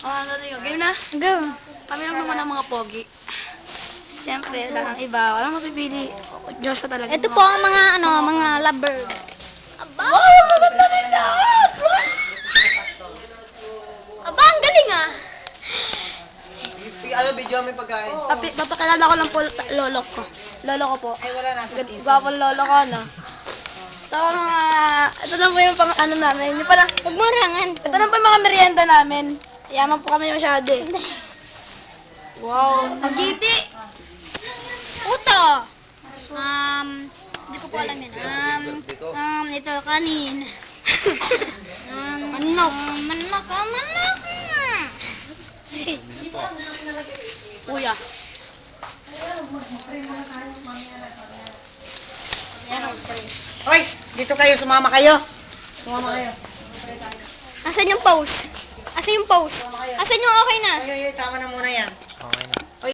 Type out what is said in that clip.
Game na. Go. Kami lang naman ang mga pogi. Siyempre, wala kang iba. Walang mapipili. Joshua talaga. Ito po ang mga mga lover. Aba. Aba, ang galing ah. Video may pagkain. Papakilala ko lang po lolo ko. Lolo ko po. Ay, wala nasa Gwapong lolo ko, no? Ito lang po yung pang ano namin. Yung pala, Huwag mo rangan. ito lang po yung mga merienda namin. Yaman po kami masyado eh. Wow, nagiti! Uto. Hindi ko po alam yan. Ito, kanin. Manok. Manok. Kuya. Hoy, dito kayo, sumama kayo. Sumama kayo. Asan yung pose? Asan yung pose? Asan yung okay na? Ay, tama na muna yan.